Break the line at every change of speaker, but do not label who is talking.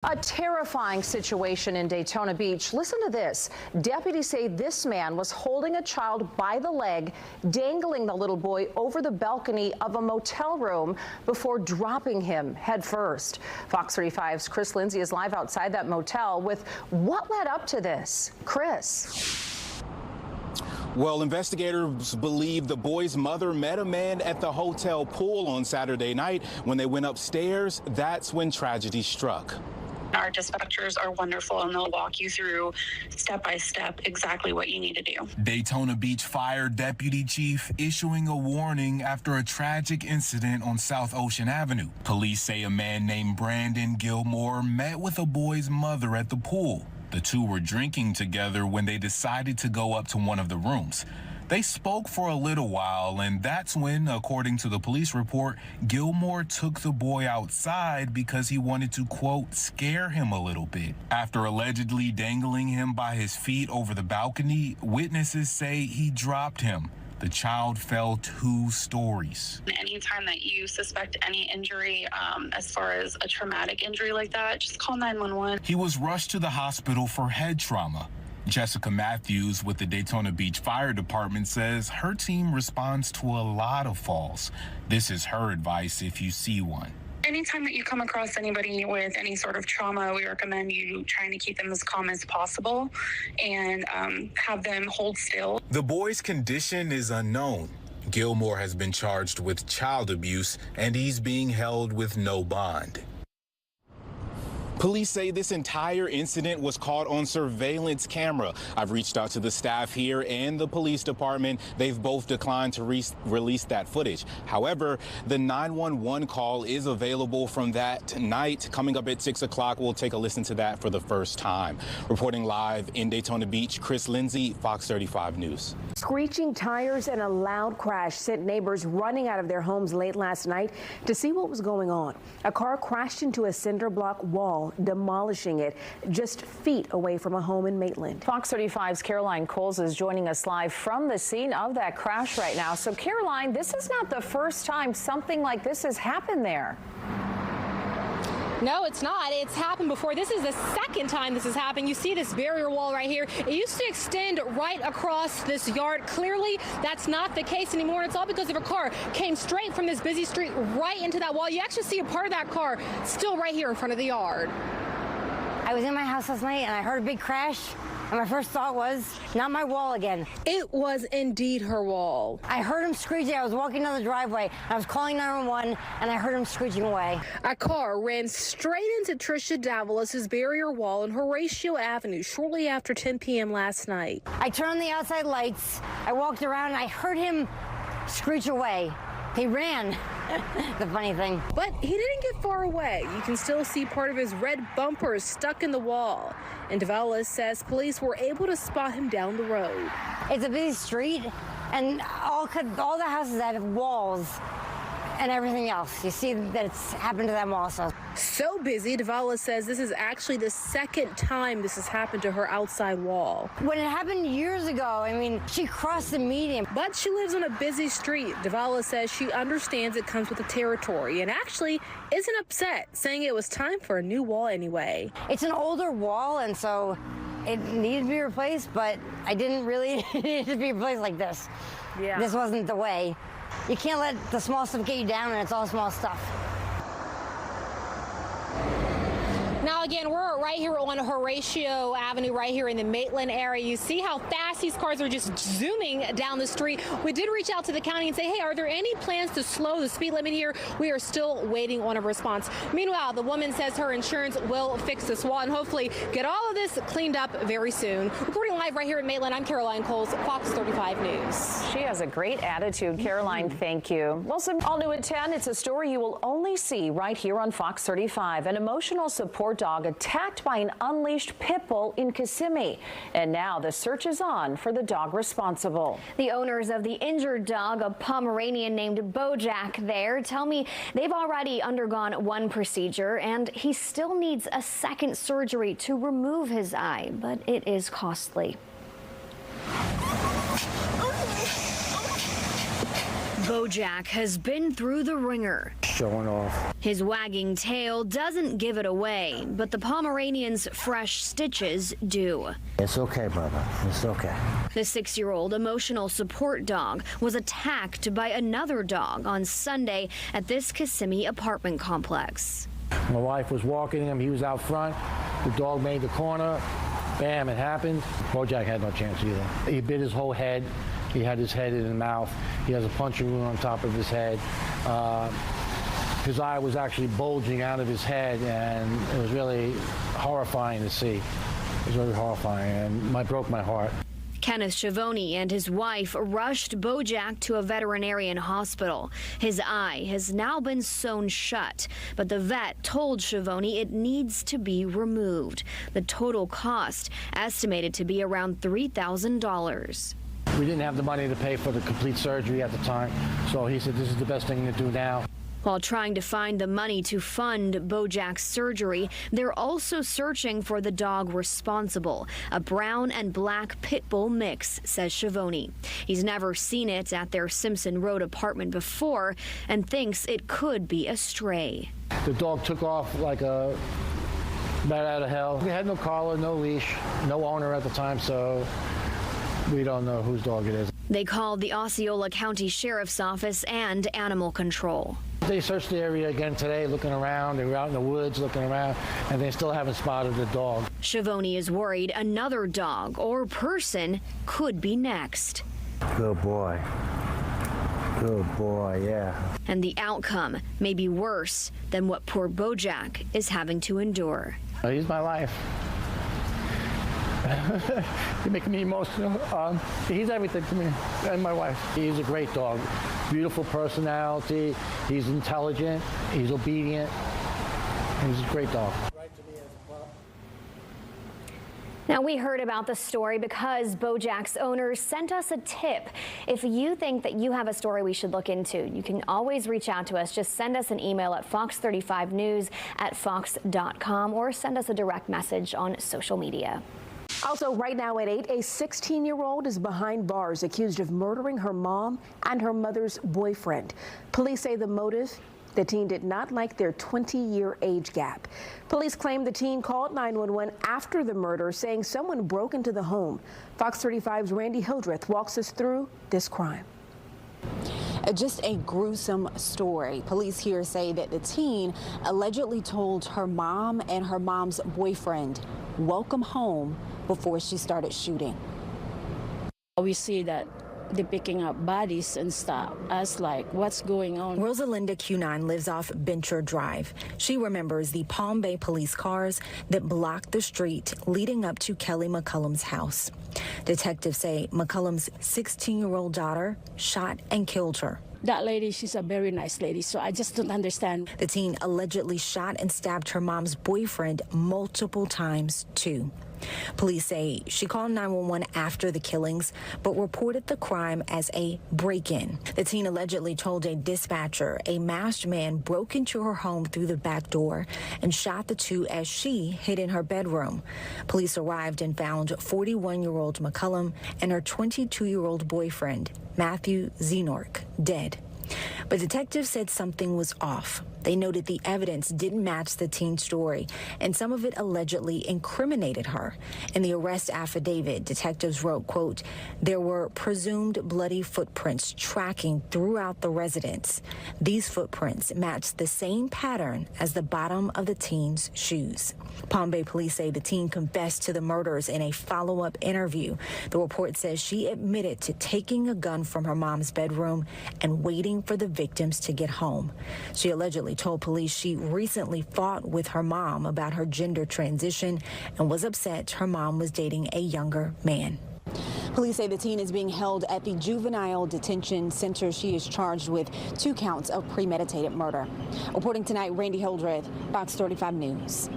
A terrifying situation in Daytona Beach. Listen to this. Deputies say this man was holding a child by the leg, dangling the little boy over the balcony of a motel room before dropping him head first. Fox 35's Chris Lindsay is live outside that motel with what led up to this. Chris.
Well, investigators believe the boy's mother met a man at the hotel pool on Saturday night. When they went upstairs, that's when tragedy struck.
Our dispatchers are wonderful, and they'll walk you through step by step exactly what you need to do.
Daytona Beach Fire Deputy Chief issuing a warning after a tragic incident on South Ocean Avenue. Police say a man named Brandon Gilmore met with a boy's mother at the pool. The two were drinking together when they decided to go up to one of the rooms. They spoke for a little while, and that's when, according to the police report, Gilmore took the boy outside because he wanted to, quote, scare him a little bit. After allegedly dangling him by his feet over the balcony, witnesses say he dropped him. The child fell 2 stories.
Anytime that you suspect any injury, as far as a traumatic injury like that, just call 911.
He was rushed to the hospital for head trauma. Jessica Matthews with the Daytona Beach Fire Department says her team responds to a lot of falls. This is her advice if you see one.
Anytime that you come across anybody with any sort of trauma, we recommend you trying to keep them as calm as possible and have them hold still.
The boy's condition is unknown. Gilmore has been charged with child abuse, and he's being held with no bond.
Police say this entire incident was caught on surveillance camera. I've reached out to the staff here and the police department. They've both declined to release that footage. However, the 911 call is available from that night. Coming up at 6 o'clock, we'll take a listen to that for the first time. Reporting live in Daytona Beach, Chris Lindsay, Fox 35 News.
Screeching tires and a loud crash sent neighbors running out of their homes late last night to see what was going on. A car crashed into a cinder block wall, demolishing it just feet away from a home in Maitland.
Fox 35's Caroline Coles is joining us live from the scene of that crash right now. So, Caroline, this is not the first time something like this has happened there.
No, it's not. It's happened before. This is the second time this has happened. You see this barrier wall right here. It used to extend right across this yard. Clearly, that's not the case anymore. It's all because of a car came straight from this busy street right into that wall. You actually see a part of that car still right here in front of the yard.
I was in my house last night and I heard a big crash. And my first thought was, not my wall again.
It was indeed her wall.
I heard him screeching. I was walking down the driveway. I was calling 911, and I heard him screeching away.
A car ran straight into Trisha Davalos' barrier wall on Horatio Avenue shortly after 10 p.m. last night.
I turned on the outside lights. I walked around, and I heard him screech away. He ran. The funny thing.
But he didn't get far away. You can still see part of his red bumper stuck in the wall. And Davalos says police were able to spot him down the road.
It's a busy street, and all the houses have walls and everything else. You see that it's happened to them also.
So busy, Davalos says this is actually the second time this has happened to her outside wall.
When it happened years ago, I mean, she crossed the median.
But she lives on a busy street. Davalos says she understands it comes with the territory and actually isn't upset, saying it was time for a new wall anyway.
It's an older wall, and so it needed to be replaced, but I didn't really need it to be replaced like this. Yeah. This wasn't the way. You can't let the small stuff get you down, and it's all small stuff.
Now, again, we're right here on Horatio Avenue, right here in the Maitland area. You see how fast these cars are just zooming down the street. We did reach out to the county and say, hey, are there any plans to slow the speed limit here? We are still waiting on a response. Meanwhile, the woman says her insurance will fix this wall and hopefully get all of this cleaned up very soon. Reporting live right here in Maitland, I'm Caroline Coles, Fox 35 News.
She has a great attitude. Caroline, thank you. Well, all new at 10, it's a story you will only see right here on Fox 35. An emotional support dog attacked by an unleashed pit bull in Kissimmee. And now the search is on for the dog responsible.
The owners of the injured dog, a Pomeranian named Bojack there, tell me they've already undergone one procedure and he still needs a second surgery to remove his eye, but it is costly. Bojack has been through the ringer.
showing off.
His wagging tail doesn't give it away, but the Pomeranian's fresh stitches do.
It's okay, brother. It's okay.
The 6-year-old emotional support dog was attacked by another dog on Sunday at this Kissimmee apartment complex.
My wife was walking him. He was out front. The dog made the corner. Bam, it happened. Bojack had no chance either. He bit his whole head. He had his head in his mouth. He has a puncture wound on top of his head. His eye was actually bulging out of his head, and it was really horrifying to see. It was really horrifying, and it broke my heart.
Kenneth Schiavone and his wife rushed Bojack to a veterinarian hospital. His eye has now been sewn shut, but the vet told Schiavone it needs to be removed. The total cost estimated to be around $3,000.
We didn't have the money to pay for the complete surgery at the time, so he said this is the best thing to do now.
While trying to find the money to fund Bojack's surgery, they're also searching for the dog responsible, a brown and black pit bull mix, says Schiavone. He's never seen it at their Simpson Road apartment before and thinks it could be a stray.
The dog took off like a bat out of hell. We had no collar, no leash, no owner at the time, so we don't know whose dog it is.
They called the Osceola County Sheriff's Office and Animal Control.
They searched the area again today, looking around. They were out in the woods looking around, and they still haven't spotted the dog.
Schiavone is worried another dog or person could be next.
Good boy. Good boy, yeah.
And the outcome may be worse than what poor Bojack is having to endure.
He's my life. You're making me emotional. He's everything to me and my wife. He's a great dog. Beautiful personality. He's intelligent. He's obedient. He's a great dog.
Now, we heard about the story because Bojack's owners sent us a tip. If you think that you have a story we should look into, you can always reach out to us. Just send us an email at fox35news@fox.com or send us a direct message on social media.
Also, right now at 8, a 16-year-old is behind bars accused of murdering her mom and her mother's boyfriend. Police say the motive: the teen did not like their 20-year age gap. Police claim the teen called 911 after the murder, saying someone broke into the home. Fox 35's Randy Hildreth walks us through this crime.
Just a gruesome story. Police here say that the teen allegedly told her mom and her mom's boyfriend, "Welcome home," before she started shooting.
We see that they're picking up bodies and stuff. I was like, what's going on?
Rosalinda Q9 lives off Bencher Drive. She remembers the Palm Bay police cars that blocked the street leading up to Kelly McCullum's house. Detectives say McCullum's 16-year-old daughter shot and killed her.
That lady, she's a very nice lady, so I just don't understand.
The teen allegedly shot and stabbed her mom's boyfriend multiple times, too. Police say she called 911 after the killings, but reported the crime as a break-in. The teen allegedly told a dispatcher a masked man broke into her home through the back door and shot the two as she hid in her bedroom. Police arrived and found 41-year-old McCullum and her 22-year-old boyfriend, Matthew Zenork, dead. But detectives said something was off. They noted the evidence didn't match the teen's story, and some of it allegedly incriminated her. In the arrest affidavit, detectives wrote, quote, "There were presumed bloody footprints tracking throughout the residence. These footprints matched the same pattern as the bottom of the teen's shoes." Palm Bay police say the teen confessed to the murders in a follow-up interview. The report says she admitted to taking a gun from her mom's bedroom and waiting for the victims to get home. She allegedly told police she recently fought with her mom about her gender transition and was upset her mom was dating a younger man.
Police say the teen is being held at the Juvenile Detention Center. She is charged with 2 counts of premeditated murder. Reporting tonight, Randy Hildreth, Fox 35 News.